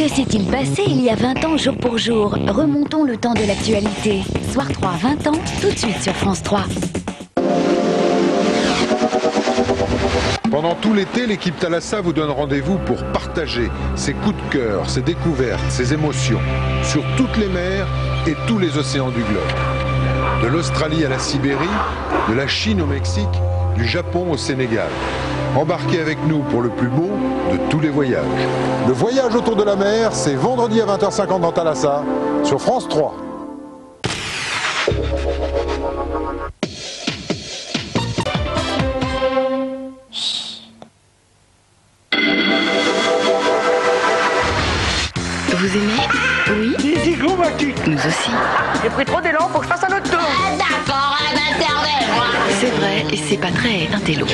Que s'est-il passé il y a 20 ans jour pour jour? Remontons le temps de l'actualité. Soir 3, 20 ans, tout de suite sur France 3. Pendant tout l'été, l'équipe Thalassa vous donne rendez-vous pour partager ses coups de cœur, ses découvertes, ses émotions sur toutes les mers et tous les océans du globe. De l'Australie à la Sibérie, de la Chine au Mexique, du Japon au Sénégal. Embarquez avec nous pour le plus beau de tous les voyages. Le voyage autour de la mer, c'est vendredi à 20h50 dans Thalassa, sur France 3. Vous aimez? Oui. Nous aussi. J'ai pris trop d'élan pour que je fasse un autre tour. Ah, d'accord, moi. C'est vrai, et c'est pas très intello.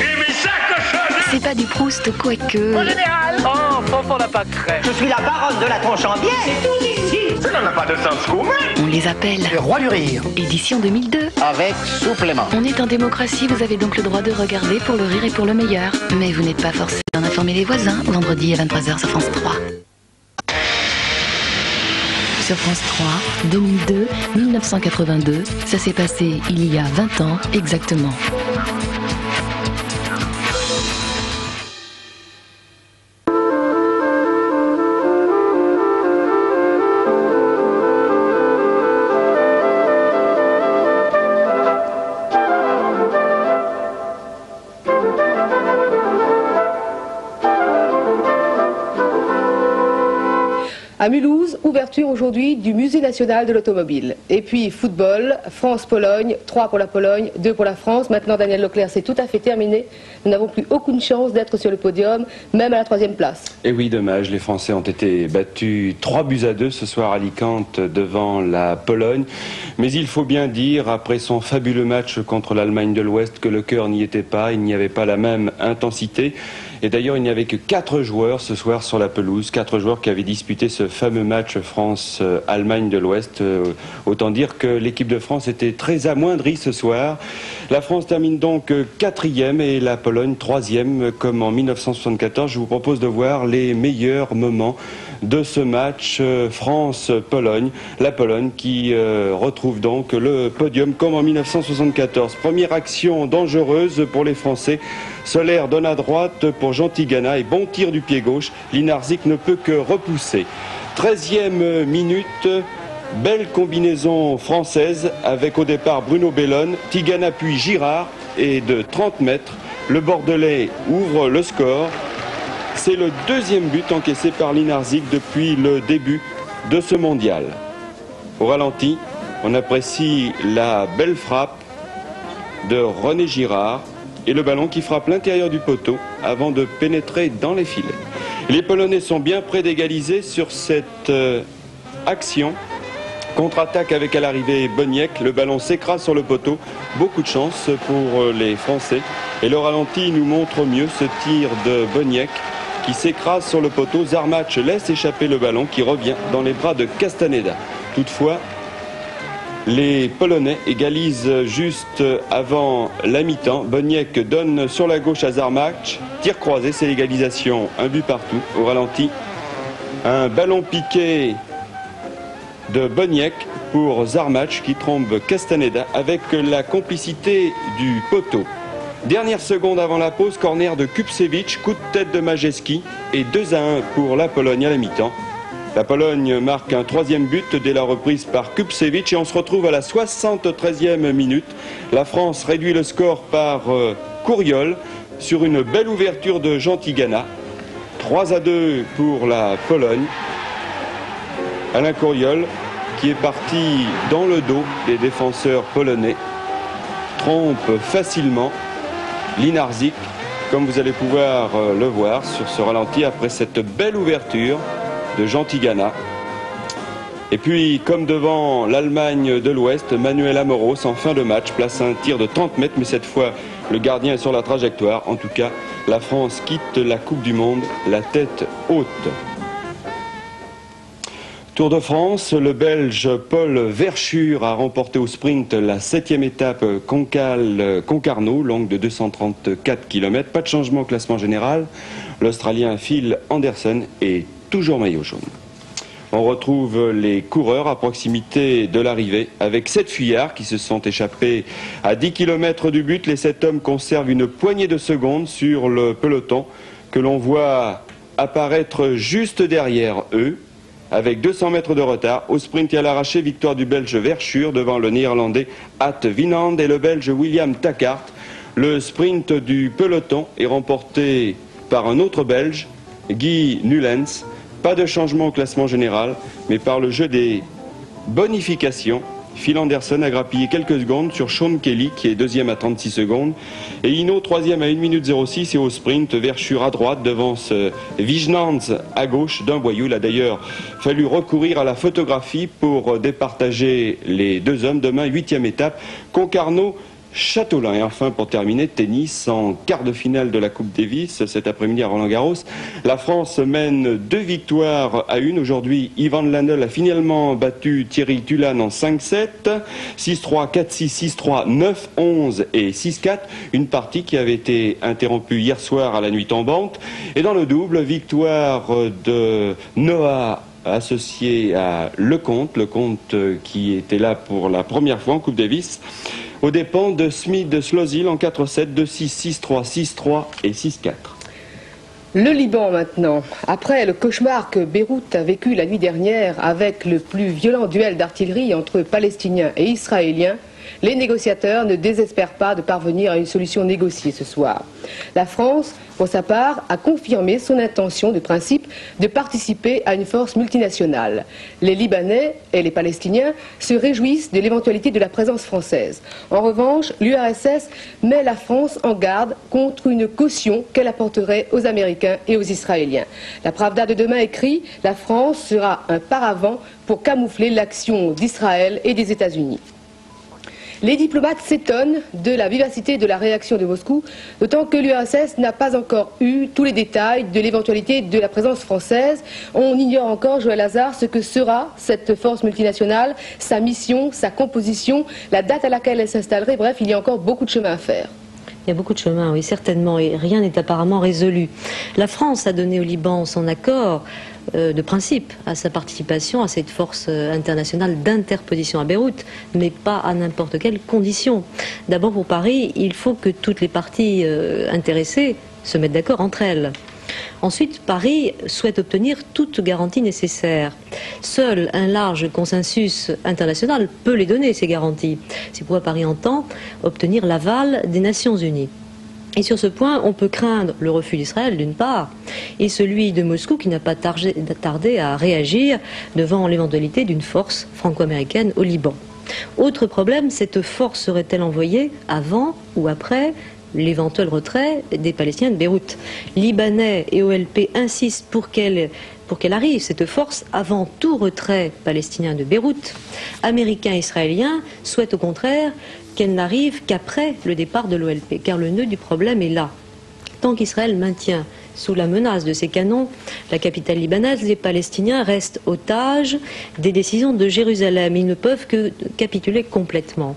C'est pas du Proust, quoique... En général. Oh, Fanfan n'a pas craint. Je suis la baronne de la tronche en biais. C'est tout ici. Ça n'a pas de sens commun. On les appelle... Le roi du rire. Édition 2002. Avec supplément. On est en démocratie, vous avez donc le droit de regarder pour le rire et pour le meilleur. Mais vous n'êtes pas forcé d'en informer les voisins, vendredi à 23h sur France 3. Sur France 3, 2002, 1982, ça s'est passé il y a 20 ans exactement. À Mulhouse, ouverture aujourd'hui du Musée national de l'automobile. Et puis football, France-Pologne, 3 pour la Pologne, 2 pour la France. Maintenant, Daniel Leclerc, c'est tout à fait terminé. Nous n'avons plus aucune chance d'être sur le podium, même à la 3e place. Et oui, dommage, les Français ont été battus 3-2 ce soir à Alicante devant la Pologne. Mais il faut bien dire, après son fabuleux match contre l'Allemagne de l'Ouest, que le cœur n'y était pas, il n'y avait pas la même intensité. Et d'ailleurs, il n'y avait que 4 joueurs ce soir sur la pelouse, 4 joueurs qui avaient disputé ce fameux match France-Allemagne de l'Ouest. Autant dire que l'équipe de France était très amoindrie ce soir. La France termine donc 4e et la Pologne 3e, comme en 1974. Je vous propose de voir les meilleurs moments de ce match France-Pologne. La Pologne qui retrouve donc le podium comme en 1974. Première action dangereuse pour les Français. Soler donne à droite pour Jean Tigana et bon tir du pied gauche. Linarzik ne peut que repousser. 13e minute, belle combinaison française avec au départ Bruno Bellone, Tigana puis Girard et de 30 mètres, le Bordelais ouvre le score. C'est le 2e but encaissé par Linarzik depuis le début de ce mondial. Au ralenti, on apprécie la belle frappe de René Girard et le ballon qui frappe l'intérieur du poteau avant de pénétrer dans les filets. Les Polonais sont bien près d'égaliser sur cette action. Contre-attaque avec à l'arrivée Boniek, le ballon s'écrase sur le poteau. Beaucoup de chance pour les Français. Et le ralenti nous montre mieux ce tir de Boniek qui s'écrase sur le poteau. Zarmach laisse échapper le ballon qui revient dans les bras de Castaneda. Toutefois, les Polonais égalisent juste avant la mi-temps. Boniek donne sur la gauche à Zarmach. Tir croisé, c'est l'égalisation. Un but partout. Au ralenti, un ballon piqué de Boniek pour Zarmach qui trompe Castaneda avec la complicité du poteau. Dernière seconde avant la pause, corner de Kupčević, coup de tête de Majewski et 2-1 pour la Pologne à la mi-temps. La Pologne marque un 3e but dès la reprise par Kupčević et on se retrouve à la 73e minute. La France réduit le score par Couriol sur une belle ouverture de Jean Tigana. 3-2 pour la Pologne. Alain Couriol qui est parti dans le dos des défenseurs polonais trompe facilement Linarzik, comme vous allez pouvoir le voir sur ce ralenti après cette belle ouverture de Jean Tigana. Et puis, comme devant l'Allemagne de l'Ouest, Manuel Amoros en fin de match place un tir de 30 mètres, mais cette fois le gardien est sur la trajectoire. En tout cas, la France quitte la Coupe du Monde la tête haute. Tour de France, le Belge Paul Verschuur a remporté au sprint la 7e étape Concarneau, longue de 234 km. Pas de changement au classement général. L'Australien Phil Anderson est toujours maillot jaune. On retrouve les coureurs à proximité de l'arrivée avec 7 fuyards qui se sont échappés à 10 km du but. Les 7 hommes conservent une poignée de secondes sur le peloton que l'on voit apparaître juste derrière eux avec 200 mètres de retard. Au sprint et à l'arraché, victoire du Belge Verschuur devant le Néerlandais At Winand et le Belge William Tackart. Le sprint du peloton est remporté par un autre Belge, Guy Nullens. Pas de changement au classement général, mais par le jeu des bonifications. Phil Anderson a grappillé quelques secondes sur Sean Kelly, qui est deuxième à 36 secondes. Et Hinault, troisième à 1 minute 06. Et au sprint, Verschuur à droite devance Wijnands à gauche d'un boyau. Il a d'ailleurs fallu recourir à la photographie pour départager les deux hommes. Demain, 8e étape, Concarneau Châteaulin. Et enfin, pour terminer, tennis en quart de finale de la Coupe Davis cet après-midi à Roland-Garros. La France mène 2 victoires à 1. Aujourd'hui, Ivan Lendl a finalement battu Thierry Tulane en 5-7, 6-3, 4-6, 6-3, 9-11 et 6-4. Une partie qui avait été interrompue hier soir à la nuit tombante. Et dans le double, victoire de Noah associé à Lecomte qui était là pour la première fois en Coupe Davis, aux dépens de Smith de Slozil en 4-7, 2-6, 6-3, 6-3 et 6-4. Le Liban maintenant. Après le cauchemar que Beyrouth a vécu la nuit dernière avec le plus violent duel d'artillerie entre Palestiniens et Israéliens, les négociateurs ne désespèrent pas de parvenir à une solution négociée ce soir. La France, pour sa part, a confirmé son intention de principe de participer à une force multinationale. Les Libanais et les Palestiniens se réjouissent de l'éventualité de la présence française. En revanche, l'URSS met la France en garde contre une caution qu'elle apporterait aux Américains et aux Israéliens. La Pravda de demain écrit « La France sera un paravent pour camoufler l'action d'Israël et des États-Unis ». Les diplomates s'étonnent de la vivacité de la réaction de Moscou, d'autant que l'URSS n'a pas encore eu tous les détails de l'éventualité de la présence française. On ignore encore, Joël Hazard, ce que sera cette force multinationale, sa mission, sa composition, la date à laquelle elle s'installerait. Bref, il y a encore beaucoup de chemin à faire. Il y a beaucoup de chemin, oui, certainement, et rien n'est apparemment résolu. La France a donné au Liban son accord de principe à sa participation à cette force internationale d'interposition à Beyrouth, mais pas à n'importe quelle condition. D'abord, pour Paris, il faut que toutes les parties intéressées se mettent d'accord entre elles. Ensuite, Paris souhaite obtenir toute garantie nécessaire. Seul un large consensus international peut les donner, ces garanties. C'est pourquoi Paris entend obtenir l'aval des Nations Unies. Et sur ce point, on peut craindre le refus d'Israël, d'une part, et celui de Moscou qui n'a pas tardé à réagir devant l'éventualité d'une force franco-américaine au Liban. Autre problème, cette force serait-elle envoyée avant ou après l'éventuel retrait des Palestiniens de Beyrouth? Libanais et OLP insistent pour qu'elle arrive, cette force, avant tout retrait palestinien de Beyrouth. Américains et Israéliens souhaitent au contraire qu'elle n'arrive qu'après le départ de l'OLP, car le nœud du problème est là. Tant qu'Israël maintient sous la menace de ses canons la capitale libanaise, les Palestiniens restent otages des décisions de Jérusalem. Ils ne peuvent que capituler complètement.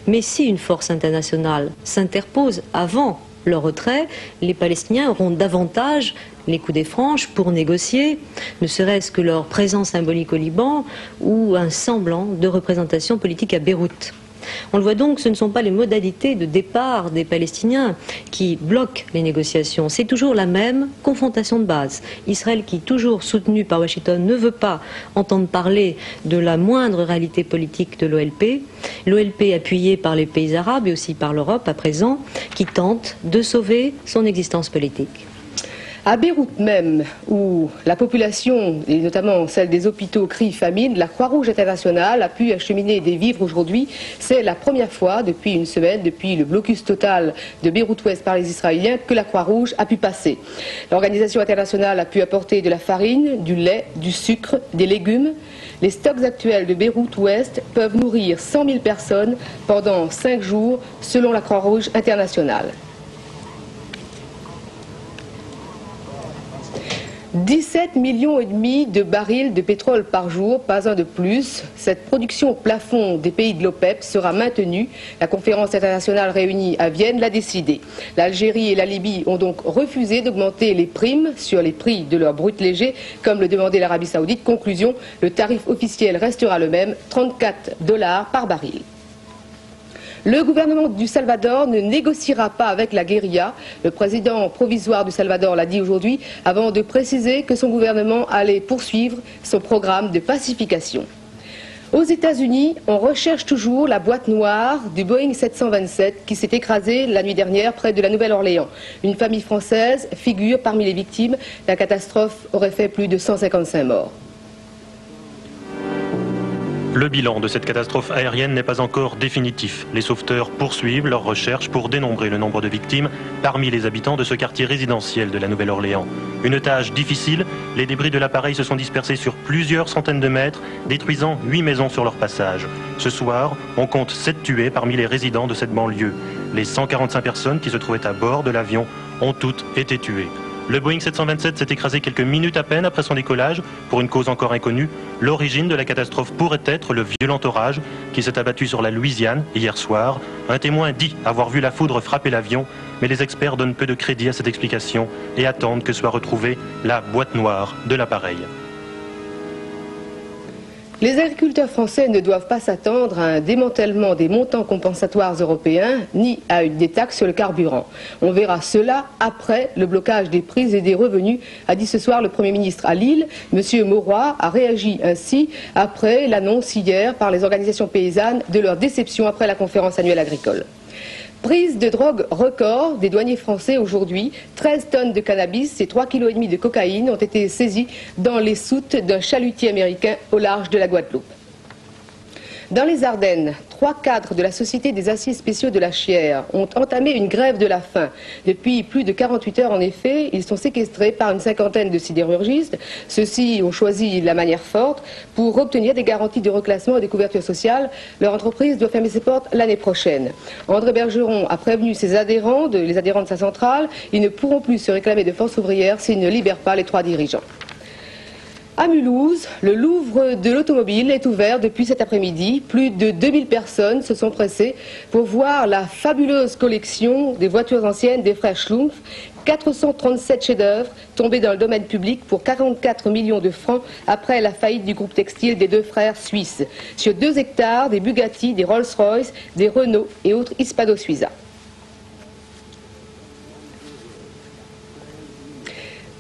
Mais si une force internationale s'interpose avant leur retrait, les Palestiniens auront davantage les coups des franches pour négocier, ne serait-ce que leur présence symbolique au Liban ou un semblant de représentation politique à Beyrouth. On le voit donc, ce ne sont pas les modalités de départ des Palestiniens qui bloquent les négociations. C'est toujours la même confrontation de base. Israël, qui, toujours soutenu par Washington, ne veut pas entendre parler de la moindre réalité politique de l'OLP. L'OLP appuyé par les pays arabes et aussi par l'Europe à présent, qui tente de sauver son existence politique. À Beyrouth même, où la population, et notamment celle des hôpitaux, crie famine, la Croix-Rouge internationale a pu acheminer des vivres aujourd'hui. C'est la première fois depuis une semaine, depuis le blocus total de Beyrouth-Ouest par les Israéliens, que la Croix-Rouge a pu passer. L'organisation internationale a pu apporter de la farine, du lait, du sucre, des légumes. Les stocks actuels de Beyrouth-Ouest peuvent nourrir 100 000 personnes pendant 5 jours, selon la Croix-Rouge internationale. 17,5 millions de barils de pétrole par jour, pas un de plus. Cette production au plafond des pays de l'OPEP sera maintenue. La conférence internationale réunie à Vienne l'a décidé. L'Algérie et la Libye ont donc refusé d'augmenter les primes sur les prix de leur brut léger, comme le demandait l'Arabie Saoudite. Conclusion, le tarif officiel restera le même, $34 par baril. Le gouvernement du Salvador ne négociera pas avec la guérilla. Le président provisoire du Salvador l'a dit aujourd'hui, avant de préciser que son gouvernement allait poursuivre son programme de pacification. Aux États-Unis, on recherche toujours la boîte noire du Boeing 727 qui s'est écrasée la nuit dernière près de la Nouvelle-Orléans. Une famille française figure parmi les victimes. La catastrophe aurait fait plus de 155 morts. Le bilan de cette catastrophe aérienne n'est pas encore définitif. Les sauveteurs poursuivent leurs recherches pour dénombrer le nombre de victimes parmi les habitants de ce quartier résidentiel de la Nouvelle-Orléans. Une tâche difficile, les débris de l'appareil se sont dispersés sur plusieurs centaines de mètres, détruisant 8 maisons sur leur passage. Ce soir, on compte 7 tués parmi les résidents de cette banlieue. Les 145 personnes qui se trouvaient à bord de l'avion ont toutes été tuées. Le Boeing 727 s'est écrasé quelques minutes à peine après son décollage. Pour une cause encore inconnue, l'origine de la catastrophe pourrait être le violent orage qui s'est abattu sur la Louisiane hier soir. Un témoin dit avoir vu la foudre frapper l'avion, mais les experts donnent peu de crédit à cette explication et attendent que soit retrouvée la boîte noire de l'appareil. Les agriculteurs français ne doivent pas s'attendre à un démantèlement des montants compensatoires européens ni à des taxes sur le carburant. On verra cela après le blocage des prix et des revenus, a dit ce soir le Premier ministre à Lille. Monsieur Mauroy a réagi ainsi après l'annonce hier par les organisations paysannes de leur déception après la conférence annuelle agricole. Prise de drogue record des douaniers français aujourd'hui. 13 tonnes de cannabis et 3,5 kg de cocaïne ont été saisis dans les soutes d'un chalutier américain au large de la Guadeloupe. Dans les Ardennes, 3 cadres de la Société des aciers spéciaux de la Chière ont entamé une grève de la faim. Depuis plus de 48 heures, en effet, ils sont séquestrés par une cinquantaine de sidérurgistes. Ceux-ci ont choisi la manière forte pour obtenir des garanties de reclassement et de couverture sociale. Leur entreprise doit fermer ses portes l'année prochaine. André Bergeron a prévenu ses adhérents, les adhérents de sa centrale, ils ne pourront plus se réclamer de force ouvrière s'ils ne libèrent pas les 3 dirigeants. À Mulhouse, le Louvre de l'automobile est ouvert depuis cet après-midi. Plus de 2000 personnes se sont pressées pour voir la fabuleuse collection des voitures anciennes des frères Schlumpf. 437 chefs-d'œuvre tombés dans le domaine public pour 44 millions de francs après la faillite du groupe textile des 2 frères suisses. Sur 2 hectares, des Bugatti, des Rolls-Royce, des Renault et autres Hispano-Suiza.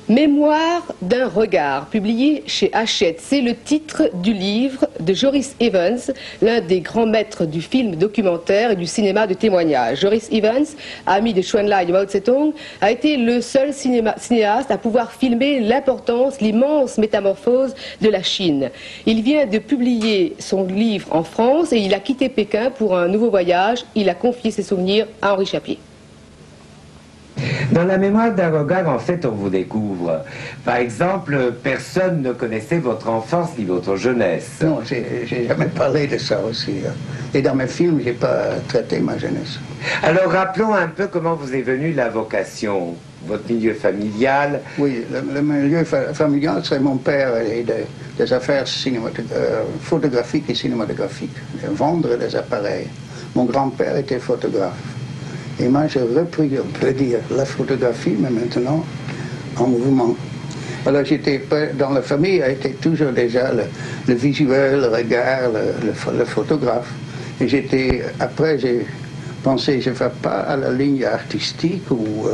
Mémoire d'un regard, publié chez Hachette. C'est le titre du livre de Joris Evans, l'un des grands maîtres du film documentaire et du cinéma de témoignage. Joris Evans, ami de Chou Enlai et de Mao Tse-tung, a été le seul cinéaste à pouvoir filmer l'importance, l'immense métamorphose de la Chine. Il vient de publier son livre en France et il a quitté Pékin pour un nouveau voyage. Il a confié ses souvenirs à Henri Chapier. Dans la mémoire d'un regard, en fait, on vous découvre. Par exemple, personne ne connaissait votre enfance ni votre jeunesse. Non, j'ai jamais parlé de ça aussi. Et dans mes films, j'ai pas traité ma jeunesse. Alors, rappelons un peu comment vous est venue la vocation, votre milieu familial. Oui, le milieu familial, c'est mon père et des affaires photographiques et cinématographiques. Vendre des appareils. Mon grand-père était photographe. Et moi, j'ai repris, on peut dire, la photographie, mais maintenant en mouvement. Alors, j'étais dans la famille, a été toujours déjà le visuel, le regard, le photographe. Et après, j'ai pensé, je ne vais pas à la ligne artistique ou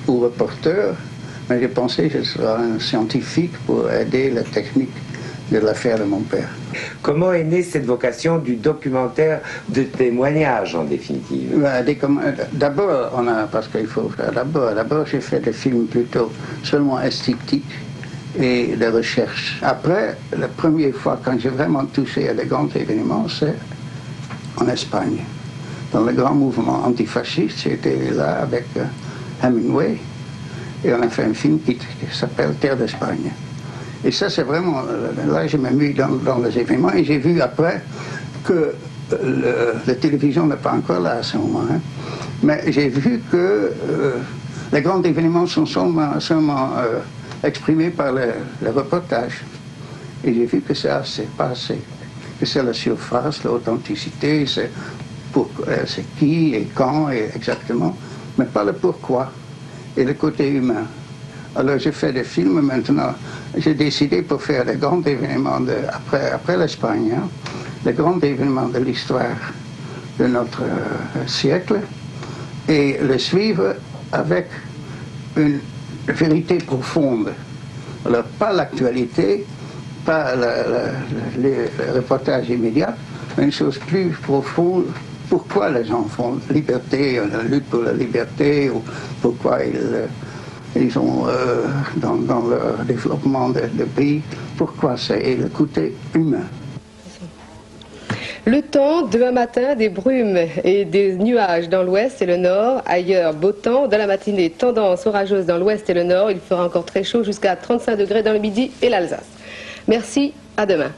reporter, mais j'ai pensé que je serai un scientifique pour aider la technique de l'affaire de mon père. Comment est née cette vocation du documentaire de témoignage, en définitive? D'abord, parce qu'il faut faire d'abord j'ai fait des films plutôt seulement esthétiques et de recherche. Après, la première fois quand j'ai vraiment touché à des grands événements, c'est en Espagne. Dans le grand mouvement antifasciste, j'étais là avec Hemingway et on a fait un film qui s'appelle Terre d'Espagne. Et ça, c'est vraiment, là, je me mis dans les événements et j'ai vu après que la télévision n'est pas encore là à ce moment. Hein. Mais j'ai vu que les grands événements sont seulement exprimé par le reportage. Et j'ai vu que c'est assez, pas assez. Que c'est la surface, l'authenticité, c'est qui et quand et exactement, mais pas le pourquoi et le côté humain. Alors j'ai fait des films maintenant. J'ai décidé pour faire les grands événements après l'Espagne, hein, les grands événements de l'histoire de notre siècle et le suivre avec une vérité profonde. Alors pas l'actualité, pas le reportage immédiat, mais une chose plus profonde. Pourquoi les gens font liberté, la lutte pour la liberté, ou pourquoi ils ont dans leur développement de pays, pourquoi c'est le côté humain. Le temps, demain matin, des brumes et des nuages dans l'ouest et le nord. Ailleurs, beau temps. Dans la matinée, tendance orageuse dans l'ouest et le nord. Il fera encore très chaud jusqu'à 35 degrés dans le midi et l'Alsace. Merci, à demain.